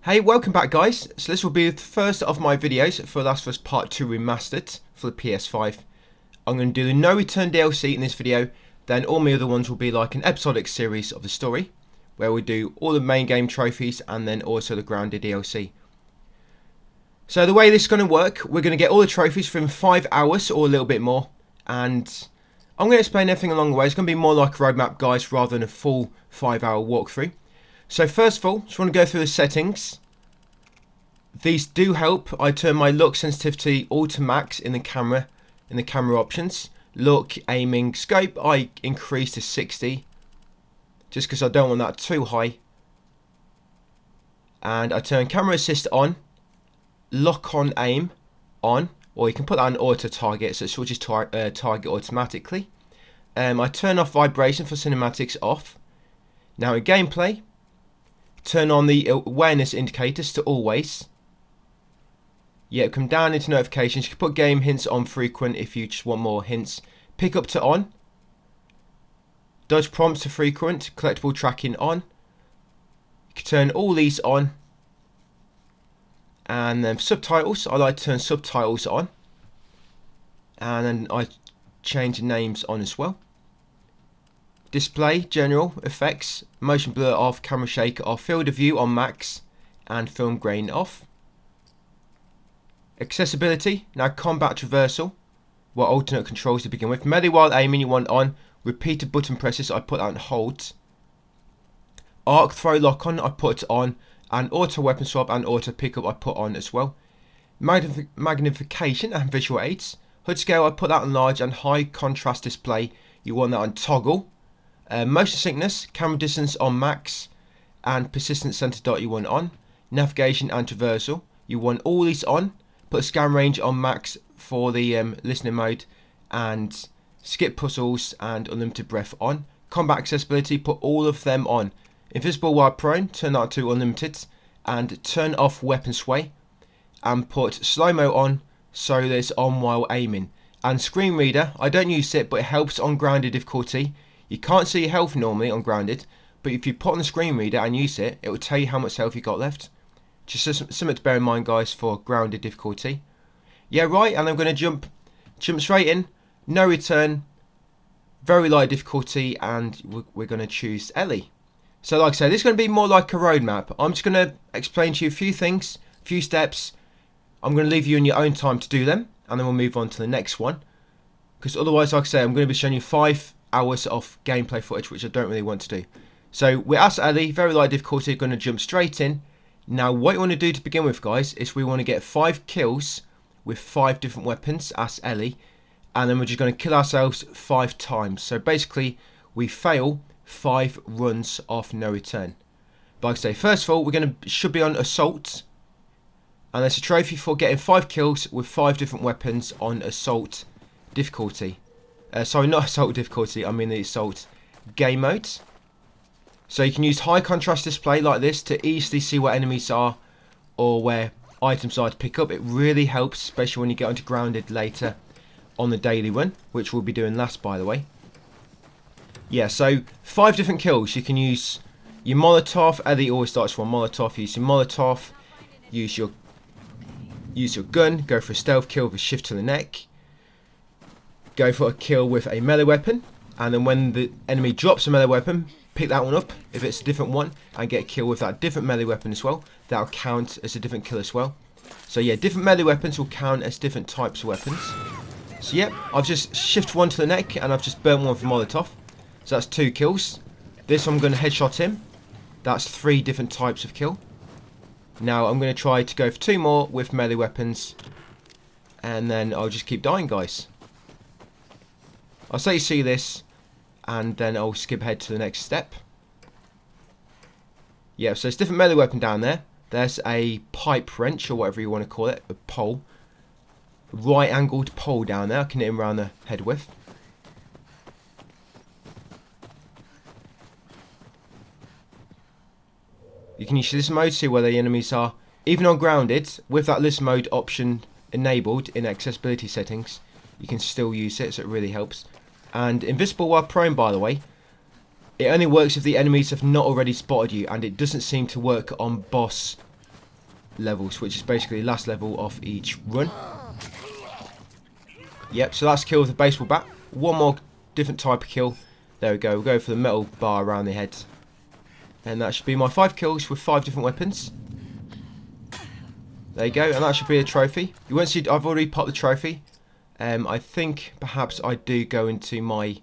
Hey, welcome back guys. So this will be the first of my videos for Last of Us Part 2 Remastered for the PS5. I'm going to do the No Return DLC in this video, then all my other ones will be like an episodic series of the story, where we do all the main game trophies and then also the Grounded DLC. So the way this is going to work, we're going to get all the trophies from 5 hours or a little bit more, and I'm going to explain everything along the way. It's going to be more like a roadmap guys rather than a full 5-hour walkthrough. So first of all, just want to go through the settings. These do help. I turn my look sensitivity all to max in the camera options. Look, aiming, scope I increase to 60 just because I don't want that too high. And I turn camera assist on, lock on aim on, or you can put that on auto target so it switches to target automatically. I turn off vibration for cinematics off. Now in gameplay, turn on the awareness indicators to always. Yeah, come down into notifications. You can put game hints on frequent if you just want more hints. Pick up to on. Dodge prompts to frequent. Collectible tracking on. You can turn all these on. And then subtitles, I like to turn subtitles on. And then I change the names on as well. Display, general, effects, motion blur off, camera shaker off, field of view on max, and film grain off. Accessibility, now combat traversal, what alternate controls to begin with. Melee while aiming you want on, repeated button presses I put on hold. Arc throw lock on I put on, and auto weapon swap and auto pickup I put on as well. Magnification and visual aids. HUD scale I put that on large, and high contrast display you want that on toggle. Motion sickness, camera distance on max, and persistent center dot you want on. Navigation and traversal, you want all these on. Put scan range on max for the listening mode, and skip puzzles and unlimited breath on. Combat accessibility, put all of them on. Invisible while prone, turn that to unlimited, and turn off weapon sway, and put slow-mo on so that it's on while aiming. And screen reader, I don't use it, but it helps on grounded difficulty. You can't see your health normally on grounded, but if you put on the screen reader and use it, it will tell you how much health you got left. Just something to bear in mind guys for grounded difficulty. Yeah, right, and I'm going to jump straight in. No return, very light difficulty, and we're going to choose Ellie. So like I said, this is going to be more like a roadmap. I'm just going to explain to you a few things, a few steps. I'm going to leave you in your own time to do them, and then we'll move on to the next one. Because otherwise, like I say, I'm going to be showing you 5 hours of gameplay footage, which I don't really want to do. So we're at Ellie, very light difficulty, going to jump straight in. Now what you want to do to begin with guys, is we want to get 5 kills with 5 different weapons as Ellie, and then we're just going to kill ourselves 5 times. So basically we fail 5 runs of no return. But like I say, first of all should be on assault, and there's a trophy for getting 5 kills with 5 different weapons on assault difficulty. Sorry, not assault difficulty, I mean the assault game mode. So you can use high contrast display like this to easily see where enemies are or where items are to pick up. It really helps, especially when you get onto grounded later on the daily run, which we'll be doing last by the way. Yeah, so 5 different kills. You can use your Molotov. Ellie always starts from Molotov. Use your Molotov. Use your gun. Go for a stealth kill with a shift to the neck. Go for a kill with a melee weapon, and then when the enemy drops a melee weapon, pick that one up if it's a different one and get a kill with that different melee weapon as well. That'll count as a different kill as well. So yeah, different melee weapons will count as different types of weapons. So yeah, I've just shift one to the neck and I've just burnt one for Molotov. So that's 2 kills. This one I'm going to headshot him. That's 3 different types of kill. Now I'm going to try to go for 2 more with melee weapons, and then I'll just keep dying guys. I'll say you see this, and then I'll skip ahead to the next step. Yeah, so it's different melee weapon down there. There's a pipe wrench, or whatever you want to call it, a pole. Right angled pole down there, I can hit him around the head with. You can use this mode to see where the enemies are. Even on grounded, with that list mode option enabled in accessibility settings, you can still use it, so it really helps. And invisible while prone, by the way, it only works if the enemies have not already spotted you, and it doesn't seem to work on boss levels, which is basically the last level of each run. Yep, so that's kill with a baseball bat. One more different type of kill. There we go. We'll go for the metal bar around the head. And that should be my 5 kills with 5 different weapons. There you go, and that should be a trophy. You won't see, I've already popped the trophy. I think perhaps I do go into my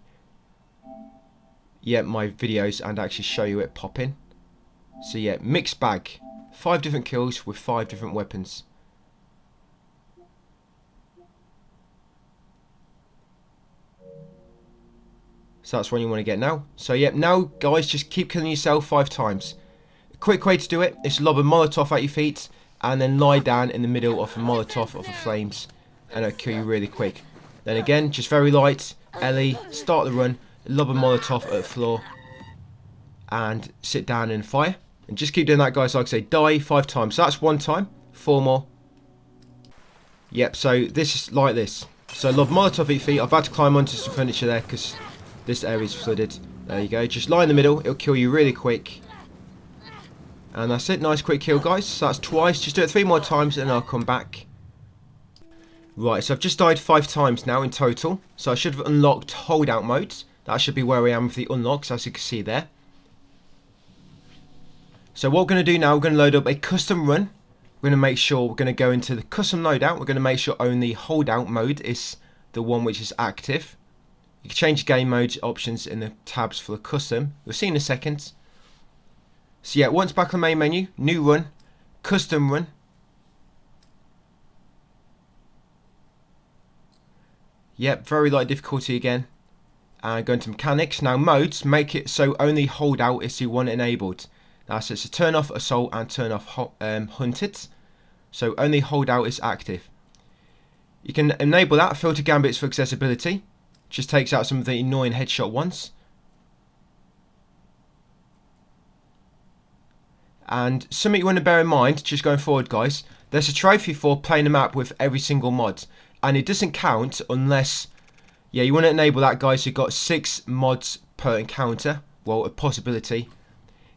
videos and actually show you it popping. So yeah, mixed bag. 5 different kills with 5 different weapons. So that's one you want to get now. So yeah, now guys, just keep killing yourself 5 times. A quick way to do it is lob a Molotov at your feet and then lie down in the middle of a Molotov of the flames, and it'll kill you really quick. Then again, just very light, Ellie, start the run, lob a Molotov at the floor and sit down and fire. And just keep doing that, guys. Like I say, die 5 times. So that's 1 time, 4 more. Yep, so this is like this. So lob Molotov at your feet. I've had to climb onto some furniture there because this area is flooded. There you go. Just lie in the middle. It'll kill you really quick. And that's it. Nice quick kill, guys. So that's twice. Just do it 3 more times and I'll come back. Right, so I've just died 5 times now in total. So I should have unlocked holdout mode. That should be where I am with the unlocks, as you can see there. So what we're going to do now, we're going to load up a custom run. We're going to make sure we're going to go into the custom loadout. We're going to make sure only holdout mode is the one which is active. You can change game mode options in the tabs for the custom. We'll see in a second. So yeah, once back on the main menu, new run, custom run. Yep, very light difficulty again. And go into mechanics. Now modes, make it so only holdout is the one enabled. That's it, so turn off assault and turn off hunted. So only holdout is active. You can enable that, filter gambits for accessibility. Just takes out some of the annoying headshot ones. And something you want to bear in mind, just going forward, guys, there's a trophy for playing the map with every single mod. And it doesn't count unless, yeah, you want to enable that, guys. You've got 6 mods per encounter. Well, a possibility.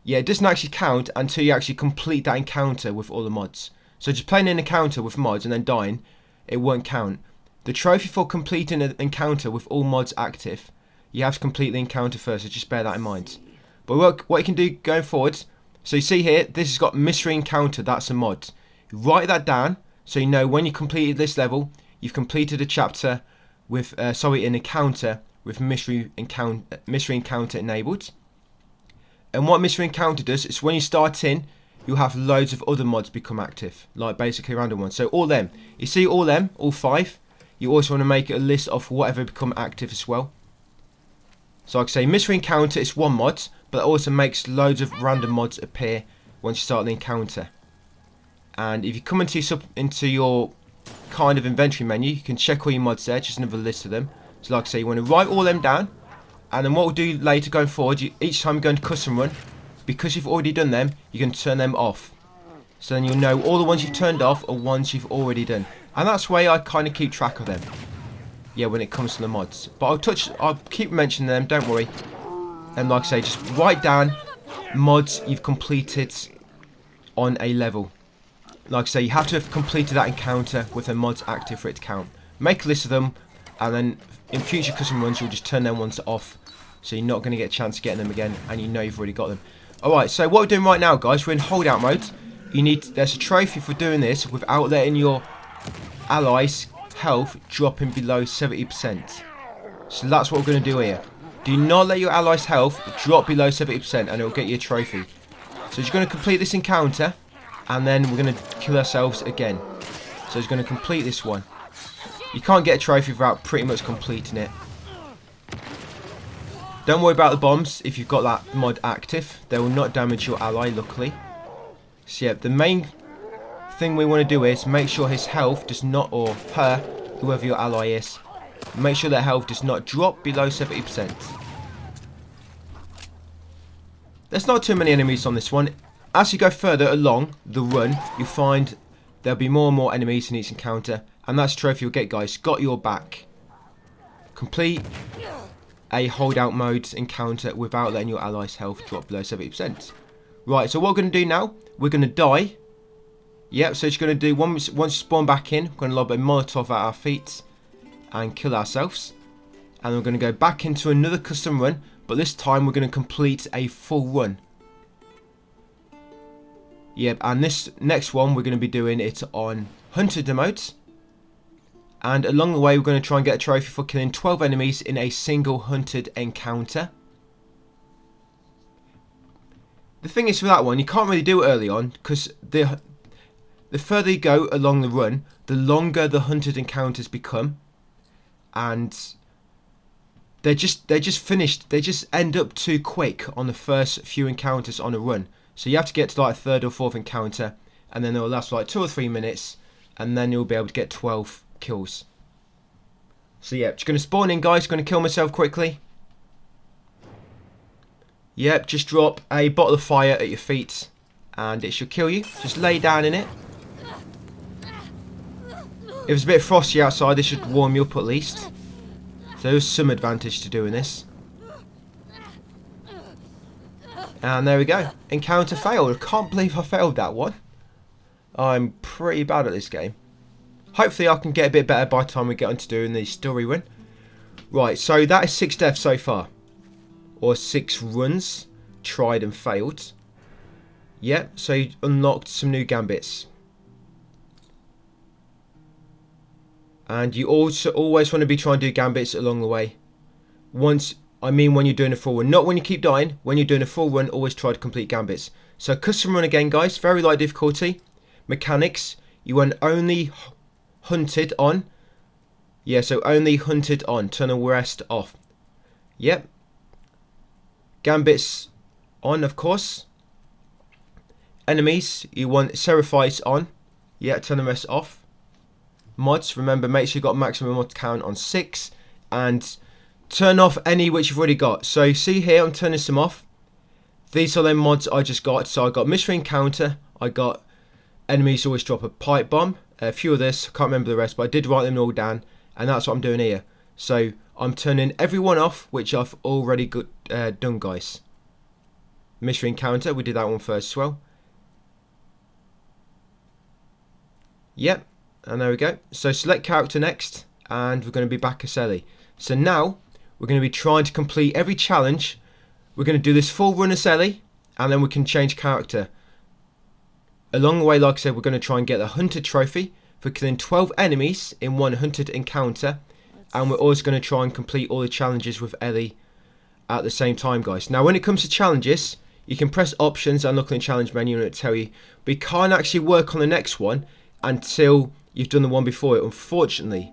Yeah, it doesn't actually count until you actually complete that encounter with all the mods. So just playing an encounter with mods and then dying, it won't count. The trophy for completing an encounter with all mods active, you have to complete the encounter first, so just bear that in mind. But what you can do going forward, so you see here, this has got mystery encounter, that's a mod. Write that down so you know when you completed this level, you've completed a chapter with, an encounter with mystery encounter enabled. And what mystery encounter does is when you start in, you'll have loads of other mods become active, like basically random ones. So all them, you see all them, all 5. You also want to make a list of whatever become active as well. So like I say, mystery encounter is 1 mod, but it also makes loads of random mods appear once you start the encounter. And if you come into your kind of inventory menu, you can check all your mods there, just another list of them. So like I say, you want to write all them down, and then what we'll do later going forward, each time you go into custom run, because you've already done them, you can turn them off. So then you'll know all the ones you've turned off are ones you've already done. And that's the way I kind of keep track of them. Yeah, when it comes to the mods. But I'll keep mentioning them, don't worry. And like I say, just write down mods you've completed on a level. Like I say, you have to have completed that encounter with the mods active for it to count. Make a list of them, and then in future custom runs, you'll just turn them ones off. So you're not going to get a chance of getting them again, and you know you've already got them. Alright, so what we're doing right now, guys, we're in holdout mode. There's a trophy for doing this without letting your allies' health dropping below 70%. So that's what we're going to do here. Do not let your allies' health drop below 70% and it'll get you a trophy. So you're going to complete this encounter and then we're going to kill ourselves again. So it's going to complete this one. You can't get a trophy without pretty much completing it. Don't worry about the bombs if you've got that mod active. They will not damage your ally, luckily. So yeah, the main thing we want to do is make sure his health does not, or her, whoever your ally is, make sure their health does not drop below 70%. There's not too many enemies on this one. As you go further along the run, you'll find there'll be more and more enemies in each encounter, and that's the trophy you'll get, guys. Got your back. Complete a holdout mode encounter without letting your allies' health drop below 70%. Right, so what we're going to do now, we're going to die Yep, so it's going to do, once we spawn back in, we're going to lob a Molotov at our feet and kill ourselves. And we're going to go back into another custom run, but this time we're going to complete a full run. Yep, and this next one we're going to be doing it on Hunter mode. And along the way we're going to try and get a trophy for killing 12 enemies in a single hunted encounter. The thing is, for that one, you can't really do it early on, because the further you go along the run, the longer the hunted encounters become, and they're just finished. They just end up too quick on the first few encounters on a run. So you have to get to like a third or fourth encounter, and then they'll last for like 2 or 3 minutes, and then you'll be able to get 12 kills. So yeah, just going to spawn in, guys. Going to kill myself quickly. Yep, just drop a bottle of fire at your feet and it should kill you. Just lay down in it. If it's a bit frosty outside, this should warm you up at least. So there's some advantage to doing this. And there we go. Encounter failed. I can't believe I failed that one. I'm pretty bad at this game. Hopefully I can get a bit better by the time we get on to doing the story run. Right, so that is 6 deaths so far. Or 6 runs tried and failed. Yep, so you unlocked some new gambits. And you also always want to be trying to do gambits along the way. When you're doing a full run. Not when you keep dying. When you're doing a full run, always try to complete gambits. So custom run again, guys. Very light difficulty. Mechanics. You want only hunted on. Yeah, so only hunted on. Turn the rest off. Yep. Gambits on, of course. Enemies, you want Seraphites on. Yeah, turn the rest off. Mods, remember, make sure you've got maximum mod count on 6. And turn off any which you've already got. So see here, I'm turning some off. These are the mods I just got. So I got Mystery Encounter. I got Enemies Always Drop a Pipe Bomb. A few of this, I can't remember the rest, but I did write them all down. And that's what I'm doing here. So I'm turning everyone off, which I've already done, guys. Mystery Encounter, we did that one first as well. Yep, and there we go. So select character next, and we're going to be back as Ellie. So now, we're going to be trying to complete every challenge. We're going to do this full run as Ellie, and then we can change character. Along the way, like I said, we're going to try and get the Hunted trophy for killing 12 enemies in one Hunted encounter. And we're also going to try and complete all the challenges with Ellie at the same time, guys. Now, when it comes to challenges, you can press options and look in the challenge menu and it'll tell you. But you can't actually work on the next one until you've done the one before it, unfortunately.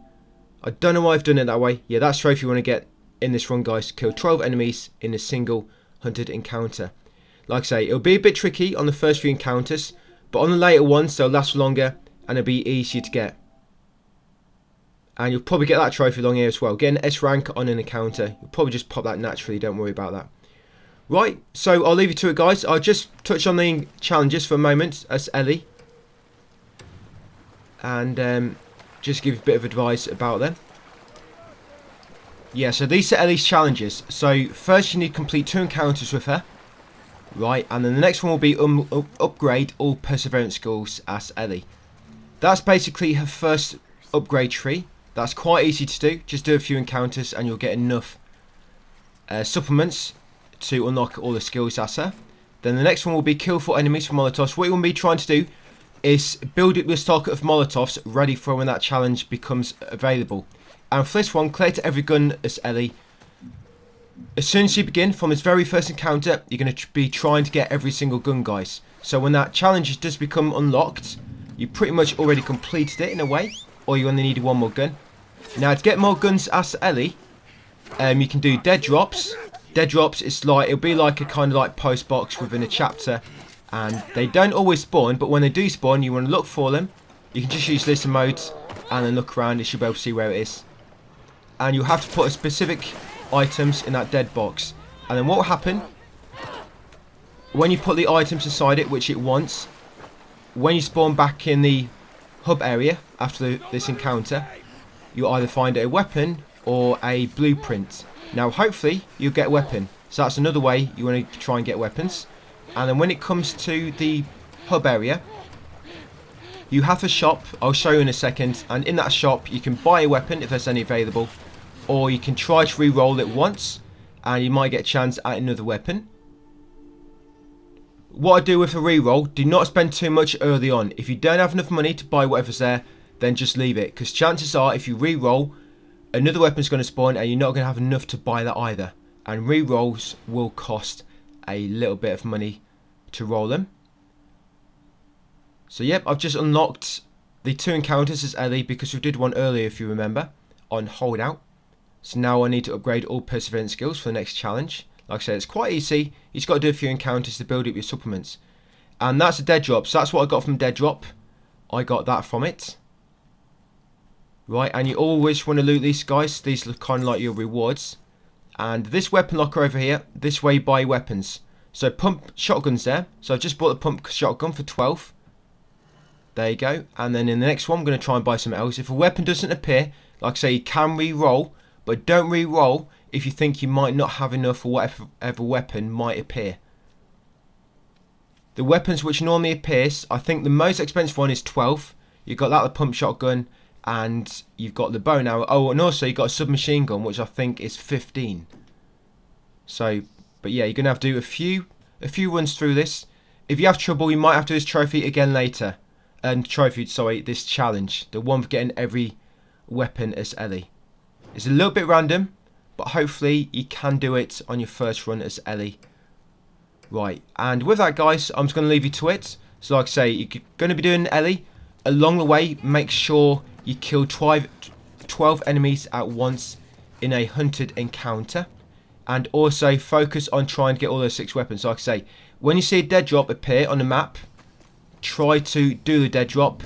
I don't know why I've done it that way. Yeah, that's trophy you want to get in this run, guys. Kill 12 enemies in a single Hunted encounter. Like I say, it'll be a bit tricky on the first few encounters, but on the later ones, they'll last longer and it'll be easier to get. And you'll probably get that trophy along here as well. Get an S rank on an encounter. You'll probably just pop that naturally. Don't worry about that. Right, so I'll leave you to it, guys. I'll just touch on the challenges for a moment as Ellie. And just give a bit of advice about them. Yeah, so these are Ellie's challenges. So first you need to complete 2 encounters with her. Right, and then the next one will be upgrade all perseverance skills as Ellie. That's basically her first upgrade tree. That's quite easy to do. Just do a few encounters and you'll get enough supplements to unlock all the skills as her. Then the next one will be kill 4 enemies for Molotovs. What you will be trying to do is build up your stock of Molotovs ready for when that challenge becomes available. And for this one, collect every gun as Ellie. As soon as you begin, from this very first encounter, you're going to be trying to get every single gun, guys. So when that challenge does become unlocked, you pretty much already completed it in a way. Or you only need 1 more gun. Now to get more guns as Ellie, you can do dead drops. Dead drops is like, it'll be like a kind of like post box within a chapter, and they don't always spawn, but when they do spawn, you want to look for them. You can just use listen modes and then look around. You should be able to see where it is, and you'll have to put a specific items in that dead box. And then what will happen when you put the items inside it, which it wants, when you spawn back in the hub area after this encounter, you'll either find a weapon or a blueprint. Now hopefully you'll get a weapon, so that's another way you want to try and get weapons. And then when it comes to the hub area, You have a shop, I'll show you in a second, and in that shop you can buy a weapon if there's any available, or you can try to re-roll it once and you might get a chance at another weapon. What I do with a re-roll, do not spend too much early on. If you don't have enough money to buy whatever's there, then just leave it, because chances are if you re-roll, another weapon's going to spawn and you're not going to have enough to buy that either. And re-rolls will cost a little bit of money to roll them. So yep, I've just unlocked the 2 encounters as Ellie, because we did one earlier if you remember, on Holdout. So now I need to upgrade all perseverance skills for the next challenge. Like I said, it's quite easy. You just got to do a few encounters to build up your supplements. And that's a dead drop. So that's what I got from dead drop. I got that from it. Right, and you always want to loot these guys. These look kind of like your rewards. And this weapon locker over here, this way you buy weapons. So pump shotguns there. So I've just bought the pump shotgun for 12. There you go. And then in the next one, I'm going to try and buy something else. If a weapon doesn't appear, like I say, you can re-roll. But don't re-roll if you think you might not have enough for whatever weapon might appear. The weapons which normally appears, I think the most expensive one is 12. You've got that, the pump shotgun, and you've got the bow and arrow. Oh, and also you've got a submachine gun, which I think is 15. So, but yeah, you're going to have to do a few runs through this. If you have trouble, you might have to do this trophy again later. This challenge. The one for getting every weapon as Ellie. It's a little bit random, but hopefully you can do it on your first run as Ellie. Right, and with that guys, I'm just going to leave you to it. So like I say, you're going to be doing Ellie. Along the way, make sure you kill 12 enemies at once in a hunted encounter. And also focus on trying to get all those 6 weapons. Like I say, when you see a dead drop appear on the map, try to do the dead drop.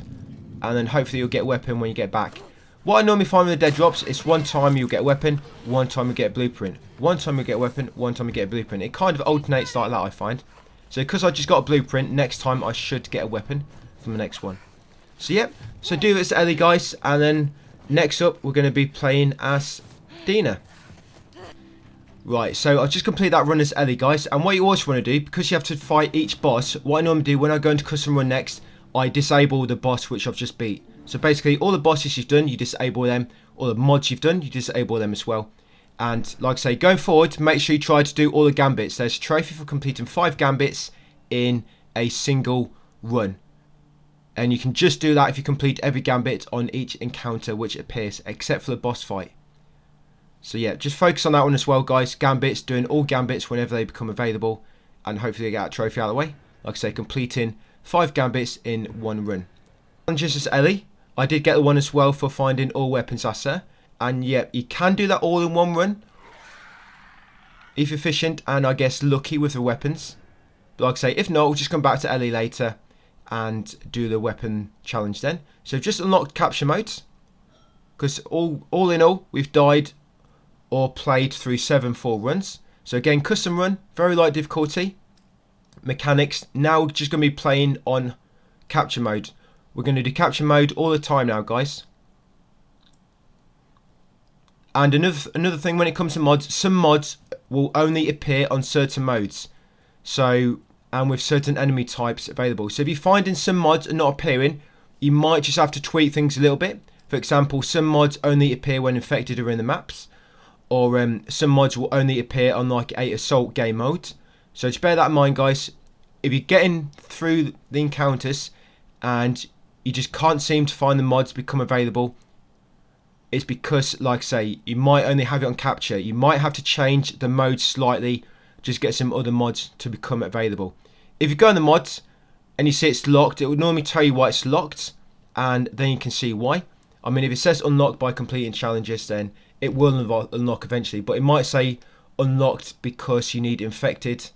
And then hopefully you'll get a weapon when you get back. What I normally find with the dead drops is one time you'll get a weapon, one time you get a blueprint. One time you get a weapon, one time you get a blueprint. It kind of alternates like that, I find. So because I just got a blueprint, next time I should get a weapon from the next one. So yep, so do this Ellie guys, and then next up we're going to be playing as Dina. Right, so I'll just complete that run as Ellie guys, and what you also want to do, because you have to fight each boss, what I normally do when I go into custom run next, I disable the boss which I've just beat. So basically all the bosses you've done, you disable them. All the mods you've done, you disable them as well. And like I say, going forward, make sure you try to do all the gambits. There's a trophy for completing 5 gambits in a single run. And you can just do that if you complete every gambit on each encounter which appears, except for the boss fight. So yeah, just focus on that one as well guys. Gambits, doing all gambits whenever they become available. And hopefully get that trophy out of the way. Like I say, completing 5 gambits in one run. And just as Ellie, I did get the one as well for finding all weapons assets. And yep, you can do that all in one run if you're efficient and I guess lucky with the weapons. But like I say, if not, we'll just come back to Ellie later and do the weapon challenge then. So just unlocked capture mode, because all in all we've died or played through 7 full runs. So again, custom run, very light difficulty. Mechanics, now we're just going to be playing on capture mode. We're going to do capture mode all the time now guys. And another thing when it comes to mods, some mods will only appear on certain modes. So, and with certain enemy types available. So if you find in some mods are not appearing, you might just have to tweak things a little bit. For example, some mods only appear when infected are in the maps. Or some mods will only appear on like a assault game mode. So just bear that in mind guys. If you're getting through the encounters and you just can't seem to find the mods become available, it's because, like I say, you might only have it on capture. You might have to change the mode slightly, just get some other mods to become available. If you go in the mods and you see it's locked, it will normally tell you why it's locked, and then you can see why. I mean, if it says unlocked by completing challenges, then it will unlock eventually, but it might say unlocked because you need infected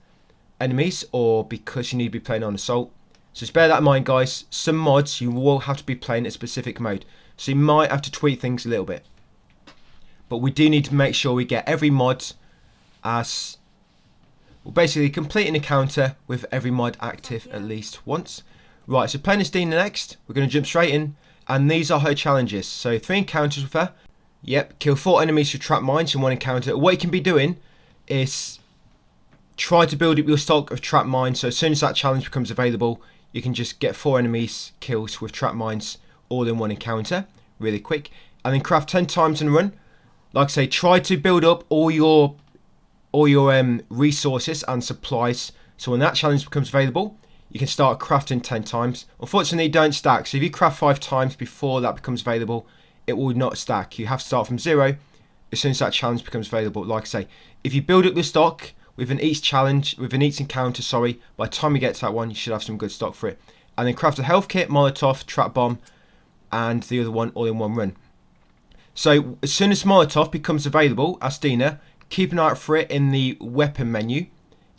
enemies or because you need to be playing on assault. So just bear that in mind guys. Some mods you will have to be playing a specific mode, so you might have to tweak things a little bit. But we do need to make sure we get every mod as, well, basically complete an encounter with every mod active at least once. Right, so playing as Dina next, we're going to jump straight in, and these are her challenges. So 3 encounters with her. Yep, kill 4 enemies through trap mines in one encounter. What you can be doing is try to build up your stock of trap mines, so as soon as that challenge becomes available, you can just get 4 enemies kills with trap mines all in one encounter, really quick. And then craft 10 times and run. Like I say, try to build up all your resources and supplies, so when that challenge becomes available, you can start crafting 10 times. Unfortunately, don't stack, so if you craft 5 times before that becomes available, it will not stack. You have to start from 0 as soon as that challenge becomes available. Like I say, if you build up your stock within each challenge, within each encounter, by the time you get to that one, you should have some good stock for it. And then craft a health kit, Molotov, trap bomb, and the other one all in one run. So as soon as Molotov becomes available as Dina, keep an eye out for it in the weapon menu.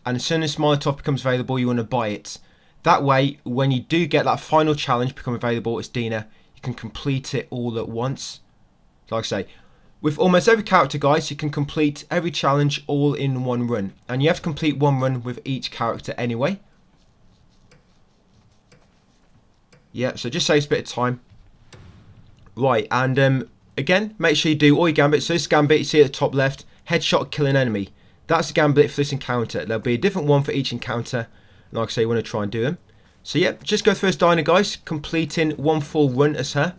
And as soon as Molotov becomes available, you want to buy it. That way, when you do get that final challenge become available as Dina, you can complete it all at once. Like I say, with almost every character, guys, you can complete every challenge all in one run. And you have to complete one run with each character anyway. Yeah, so just saves a bit of time. Right, and again, make sure you do all your gambits. So this gambit you see at the top left, headshot, kill an enemy. That's the gambit for this encounter. There'll be a different one for each encounter. Like I say, you want to try and do them. So yeah, just go through as Dina, guys, completing one full run as her.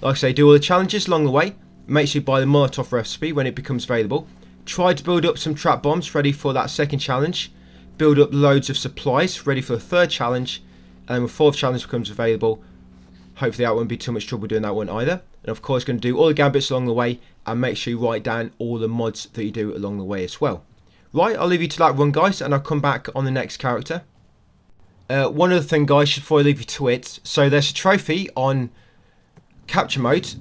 Like I say, do all the challenges along the way. Make sure you buy the Molotov recipe when it becomes available. Try to build up some trap bombs ready for that second challenge. Build up loads of supplies ready for the third challenge. And when the fourth challenge becomes available, hopefully that won't be too much trouble doing that one either. And of course, going to do all the gambits along the way, and make sure you write down all the mods that you do along the way as well. Right, I'll leave you to that run, guys, and I'll come back on the next character. One other thing, guys, before I leave you to it. So there's a trophy on capture mode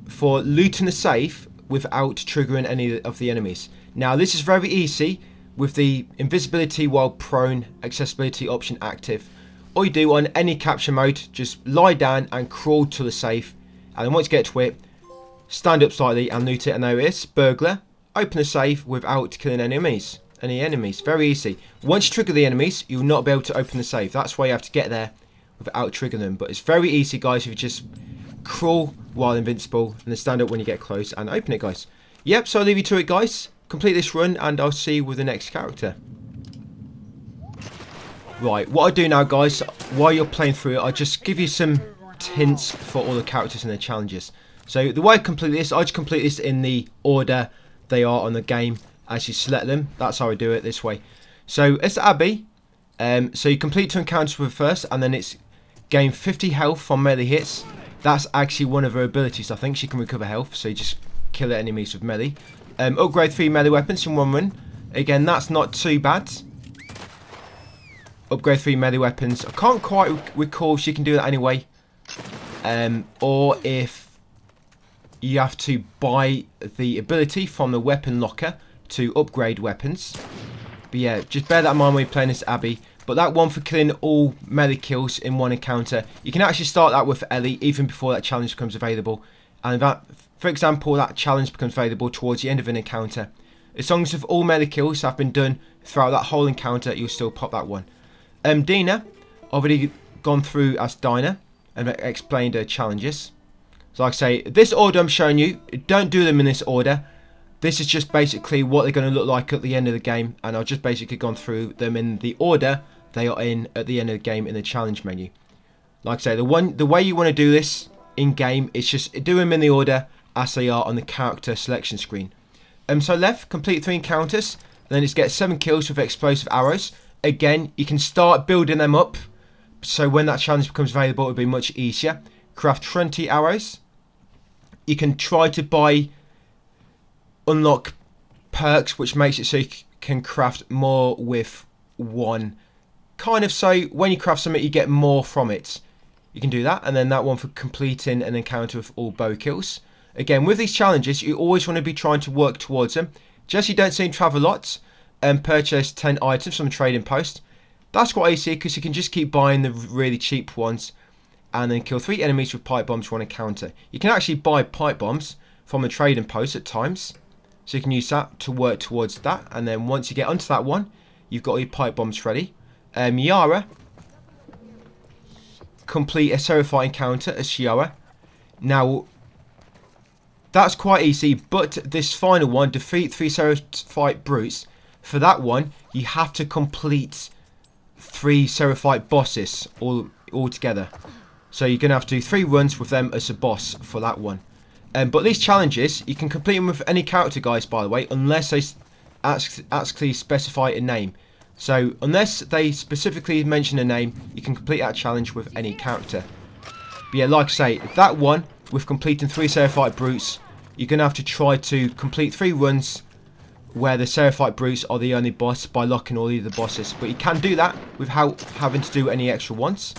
for looting the safe without triggering any of the enemies. Now, this is very easy with the invisibility while prone accessibility option active. All you do on any capture mode, just lie down and crawl to the safe. And then once you get to it, stand up slightly and loot it. And there it is, burglar. Open the safe without killing any enemies. Very easy. Once you trigger the enemies, you'll not be able to open the safe. That's why you have to get there without triggering them. But it's very easy, guys, if you just crawl while invincible and then stand up when you get close and open it, guys. Yep, so I'll leave you to it, guys. Complete this run and I'll see you with the next character. Right, what I do now, guys, while you're playing through it, I just give you some hints for all the characters and their challenges. So the way I complete this, I just complete this in the order they are on the game as you select them. That's how I do it this way. So it's Abby. So you complete 2 encounters with her first, and then it's gain 50 health from melee hits. That's actually one of her abilities. I think she can recover health, so you just kill enemies with melee. Upgrade 3 melee weapons in one run. Again, that's not too bad. Upgrade 3 melee weapons. I can't quite recall if she can do that anyway. Or if you have to buy the ability from the weapon locker to upgrade weapons. But yeah, just bear that in mind when you're playing this Abby. But that one for killing all melee kills in one encounter, you can actually start that with Ellie even before that challenge becomes available. And that, for example, that challenge becomes available towards the end of an encounter. As long as if all melee kills have been done throughout that whole encounter, you'll still pop that one. Dina, already gone through as Dina and explained her challenges. So like I say, this order I'm showing you, don't do them in this order. This is just basically what they're going to look like at the end of the game, and I've just basically gone through them in the order they are in at the end of the game in the challenge menu. Like I say, the way you want to do this in game is just do them in the order as they are on the character selection screen. So left, complete 3 encounters, and then it's get 7 kills with explosive arrows. Again, you can start building them up, so when that challenge becomes available, it'll be much easier. Craft 20 arrows. You can try to unlock perks, which makes it so you can craft more with one. Kind of so when you craft something, you get more from it. You can do that, and then that one for completing an encounter with all bow kills. Again, with these challenges, you always want to be trying to work towards them. Just so you don't seem to have a lot, and purchase 10 items from a trading post. That's quite easy because you can just keep buying the really cheap ones and then kill 3 enemies with pipe bombs for one encounter. You can actually buy pipe bombs from a trading post at times, so you can use that to work towards that. And then once you get onto that one, you've got all your pipe bombs ready. Yara, complete a Seraphite encounter as Yara. Now, that's quite easy, but this final one, defeat 3 Seraphite brutes. For that one, you have to complete 3 Seraphite bosses all together. So you're going to have to do 3 runs with them as a boss for that one. But these challenges, you can complete them with any character, guys, by the way, unless they actually specify a name. So unless they specifically mention a name, you can complete that challenge with any character. But yeah, like I say, that one, with completing 3 Seraphite Brutes, you're going to have to try to complete 3 runs where the Seraphite Brutes are the only boss by locking all the other bosses. But you can do that without having to do any extra ones.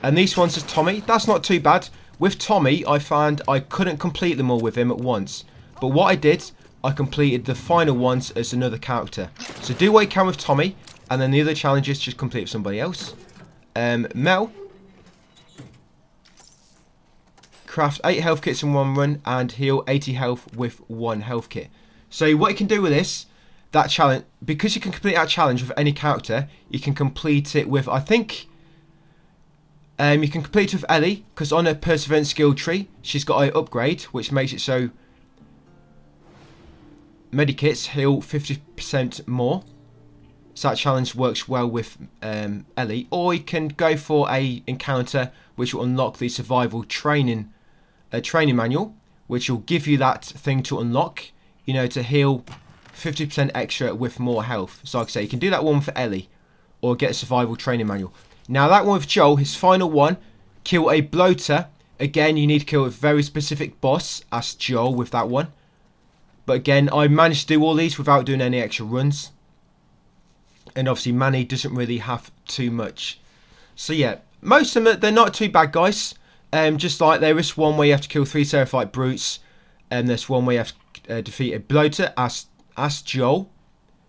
And these ones is Tommy. That's not too bad. With Tommy, I found I couldn't complete them all with him at once. But what I did, I completed the final ones as another character. So do what you can with Tommy, and then the other challenges just complete with somebody else. Mel. Craft 8 health kits in 1 run and heal 80 health with 1 health kit. So what you can do with this, that challenge, because you can complete that challenge with any character, you can complete it with, I think, you can complete it with Ellie, because on her Perseverance skill tree, she's got an upgrade, which makes it so medikits heal 50% more. So that challenge works well with Ellie. Or you can go for a encounter which will unlock the survival training manual, which will give you that thing to unlock, you know, to heal 50% extra with more health. So like I say, you can do that one for Ellie, or get a survival training manual. Now that one with Joel, his final one, kill a bloater. Again, you need to kill a very specific boss as Joel with that one. But again, I managed to do all these without doing any extra runs. And obviously Manny doesn't really have too much. So yeah, most of them, they're not too bad, guys. Just like there is one where you have to kill 3 Seraphite Brutes. And there's one where you have to defeat a bloater as Joel.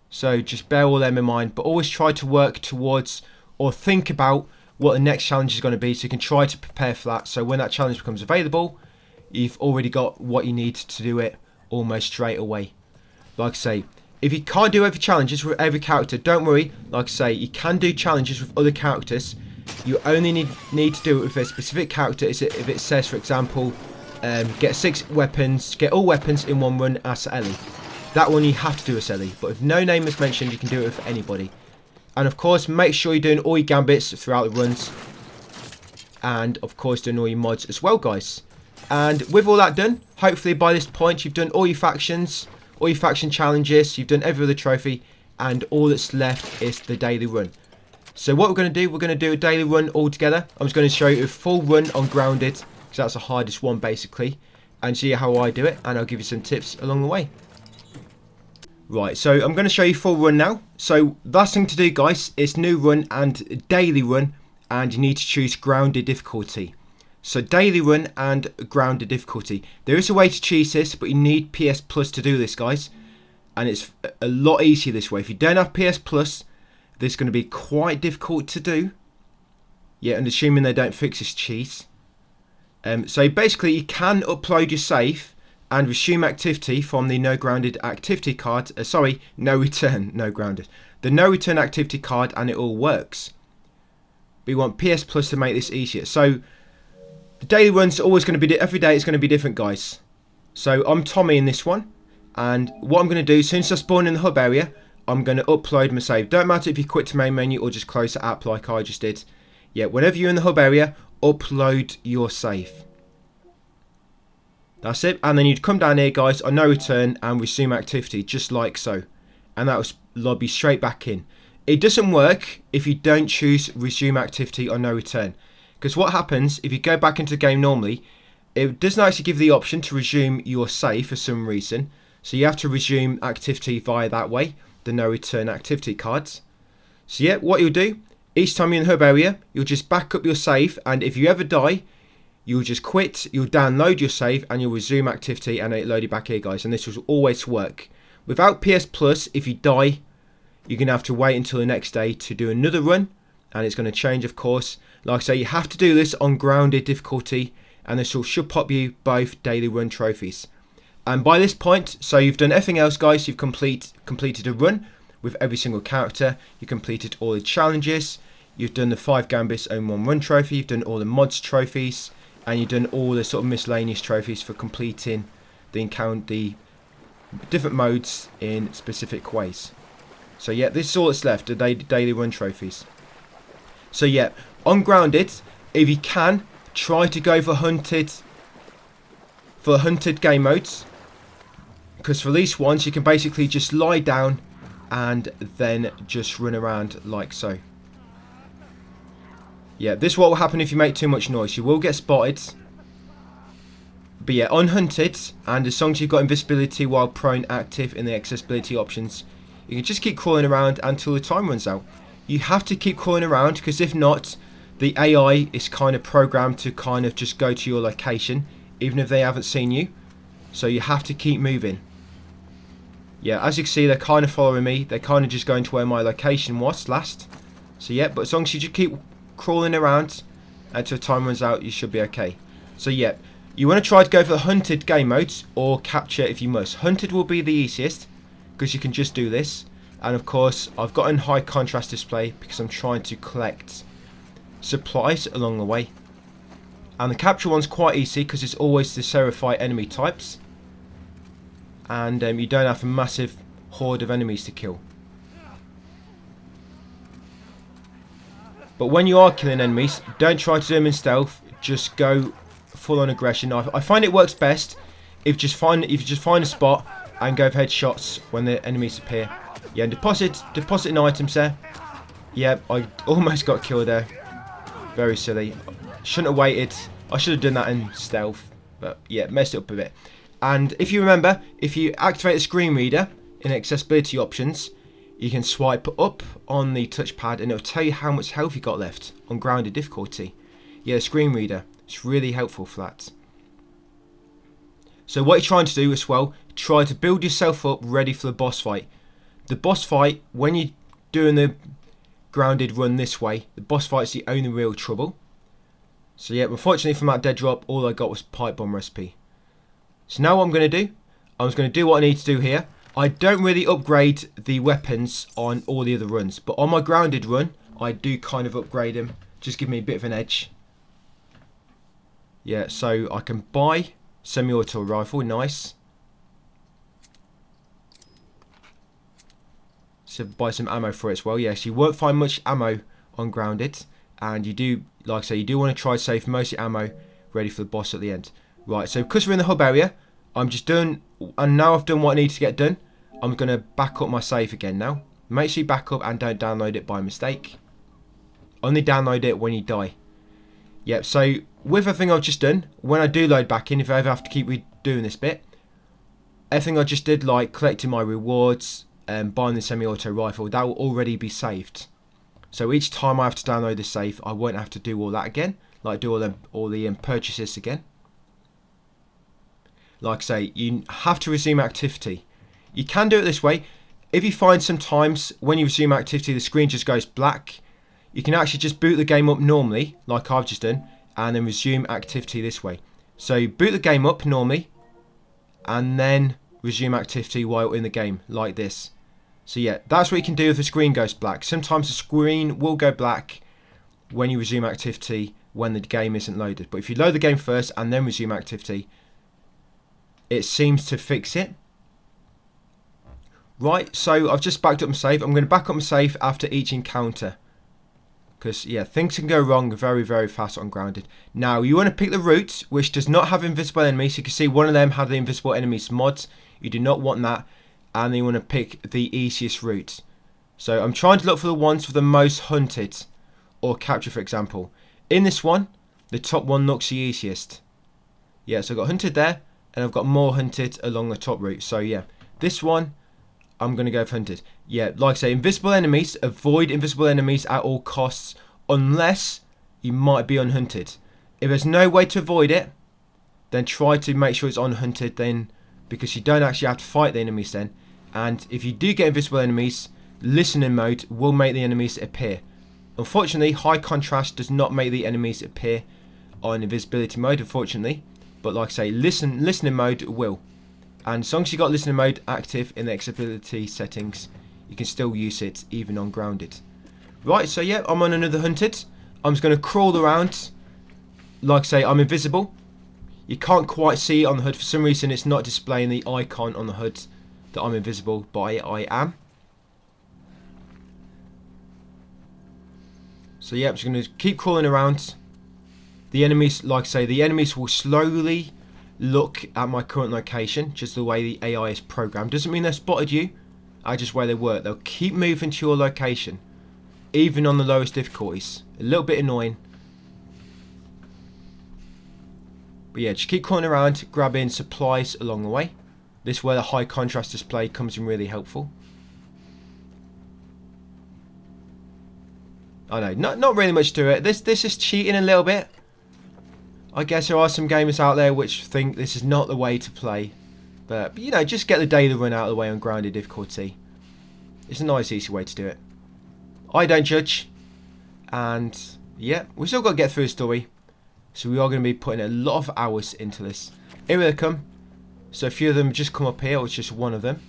So just bear all them in mind. But always try to work towards or think about what the next challenge is going to be. So you can try to prepare for that. So when that challenge becomes available, you've already got what you need to do it almost straight away. Like I say, if you can't do every challenges with every character, don't worry. Like I say, you can do challenges with other characters. You only need to do it with a specific character. If it says, for example, get 6 weapons, get all weapons in 1 run as Ellie. That one you have to do as Ellie. But if no name is mentioned, you can do it with anybody. And of course, make sure you're doing all your gambits throughout the runs. And of course, doing all your mods as well, guys. And with all that done, hopefully by this point, you've done all your factions, all your faction challenges, you've done every other trophy, and all that's left is the daily run. So what we're going to do, we're going to do a daily run all together. I'm just going to show you a full run on Grounded, because that's the hardest one basically, and see how I do it, and I'll give you some tips along the way. Right, so I'm going to show you full run now. So last thing to do, guys, is new run and daily run, and you need to choose Grounded difficulty. So daily run and Grounded difficulty. There is a way to choose this, but you need PS Plus to do this, guys. And it's a lot easier this way. If you don't have PS Plus, this is going to be quite difficult to do. Yeah, and assuming they don't fix this cheat. So basically, you can upload your save and resume activity from the No Grounded activity card. No return, No Grounded. The No Return activity card, and it all works. But you want PS Plus to make this easier. So the daily run's always going to be, every day it's going to be different, guys. So I'm Tommy in this one. And what I'm going to do, since I spawn in the hub area, I'm going to upload my save. Don't matter if you quit to main menu or just close the app like I just did. Yeah, whenever you're in the hub area, upload your save. That's it. And then you'd come down here, guys, on No Return and resume activity, just like so. And that will lobby straight back in. It doesn't work if you don't choose resume activity on No Return. Because what happens, if you go back into the game normally, it doesn't actually give the option to resume your save for some reason. So you have to resume activity via that way, the No Return activity cards. So yeah, what you'll do, each time you're in the hub area, you'll just back up your save, and if you ever die, you'll just quit, you'll download your save, and you'll resume activity, and it'll load it back here, guys. And this will always work. Without PS Plus, if you die, you're going to have to wait until the next day to do another run, and it's going to change, of course. Like I say, you have to do this on Grounded difficulty, and this should pop you both daily run trophies. And by this point, so you've done everything else, guys. You've completed a run with every single character. You completed all the challenges. You've done the 5 Gambits and 1 run trophy. You've done all the mods trophies, and you've done all the sort of miscellaneous trophies for completing the different modes in specific ways. So yeah, this is all that's left, the daily run trophies. So yeah, on grounded, if you can, try to go for hunted game modes, because for these ones you can basically just lie down and then just run around like so. Yeah, this is what will happen if you make too much noise. You will get spotted. But yeah, unhunted, and as long as you've got invisibility while prone active in the accessibility options, you can just keep crawling around until the time runs out. You have to keep crawling around, because if not, the AI is kind of programmed to kind of just go to your location, even if they haven't seen you. So you have to keep moving. Yeah, as you can see, they're kind of following me. They're kind of just going to where my location was last. So yeah, but as long as you just keep crawling around until time runs out, you should be okay. So yeah, you want to try to go for the hunted game modes, or capture if you must. Hunted will be the easiest, because you can just do this. And of course, I've got a high contrast display because I'm trying to collect supplies along the way. And the capture one's quite easy because it's always the Seraphite enemy types. And you don't have a massive horde of enemies to kill. But when you are killing enemies, don't try to do them in stealth. Just go full on aggression. I find it works best if you just find a spot and go for headshots when the enemies appear. Yeah, and depositing items there. Yeah, I almost got killed there. Very silly. Shouldn't have waited. I should have done that in stealth. But yeah, messed it up a bit. And if you remember, if you activate the screen reader in accessibility options, you can swipe up on the touchpad and it'll tell you how much health you got left on grounded difficulty. Yeah, the screen reader. It's really helpful for that. So what you're trying to do as well, try to build yourself up ready for the boss fight. The boss fight, when you're doing the grounded run this way, the boss fight's the only real trouble. So yeah, unfortunately from that dead drop, all I got was pipe bomb recipe. So now what I'm going to do, I'm just going to do what I need to do here. I don't really upgrade the weapons on all the other runs, but on my grounded run, I do kind of upgrade them. Just give me a bit of an edge. Yeah, so I can buy semi-auto rifle, nice. So buy some ammo for it as well. Yes, you won't find much ammo on grounded, and you do, like I say, you do want to try to save most of your ammo ready for the boss at the end. Right, so because we're in the hub area, I'm just done, and now I've done what I need to get done, I'm going to back up my save again now. Make sure you back up and don't download it by mistake. Only download it when you die. Yep, so with everything I've just done, when I do load back in, if I ever have to keep redoing this bit, everything I just did, like collecting my rewards and buying the semi-auto rifle, that will already be saved. So each time I have to download the save, I won't have to do all that again, like do all the purchases again. Like I say, you have to resume activity. You can do it this way. If you find sometimes when you resume activity the screen just goes black, you can actually just boot the game up normally, like I've just done, and then resume activity this way. So boot the game up normally, and then resume activity while in the game, like this. So yeah, that's what you can do if the screen goes black. Sometimes the screen will go black when you resume activity when the game isn't loaded. But if you load the game first and then resume activity, it seems to fix it. Right, so I've just backed up my save. I'm going to back up my save after each encounter. Because, yeah, things can go wrong very, very fast on grounded. Now, you want to pick the route, which does not have invisible enemies. You can see one of them had the invisible enemies mods. You do not want that. And then you want to pick the easiest route. So I'm trying to look for the ones for the most hunted. Or capture, for example. In this one, the top one looks the easiest. Yeah, so I've got hunted there. And I've got more hunted along the top route. So, yeah, this one, I'm going to go for hunted. Yeah, like I say, invisible enemies, avoid invisible enemies at all costs, unless you might be unhunted. If there's no way to avoid it, then try to make sure it's unhunted then, because you don't actually have to fight the enemies then. And if you do get invisible enemies, listening mode will make the enemies appear. Unfortunately, high contrast does not make the enemies appear on invisibility mode, unfortunately. But like I say, listening mode will. And as long as you got listening mode active in the accessibility settings, you can still use it even on grounded. Right, so yeah, I'm on another hunted. I'm just going to crawl around. Like I say, I'm invisible. You can't quite see it on the HUD. For some reason, it's not displaying the icon on the HUD that I'm invisible, but I am. So yeah, I'm just going to keep crawling around. The enemies, like I say, the enemies will slowly look at my current location, just the way the AI is programmed. Doesn't mean they spotted you, just where they work. They'll keep moving to your location, even on the lowest difficulties. A little bit annoying. But yeah, just keep crawling around, grabbing supplies along the way. This is where the high contrast display comes in really helpful. I know, not really much to it. This is cheating a little bit. I guess there are some gamers out there which think this is not the way to play. But you know, just get the daily run out of the way on grounded difficulty. It's a nice, easy way to do it. I don't judge. And yeah, we've still got to get through the story. So we are going to be putting a lot of hours into this. Here they come. So a few of them just come up here, or it's just one of them.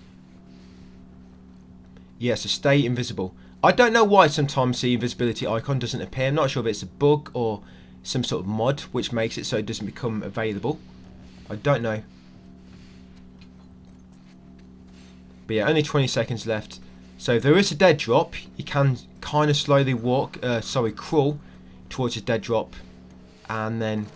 Yeah, so stay invisible. I don't know why sometimes the invisibility icon doesn't appear. I'm not sure if it's a bug or some sort of mod which makes it so it doesn't become available. I don't know. But yeah, only 20 seconds left. So if there is a dead drop, you can kind of slowly crawl towards a dead drop. And then,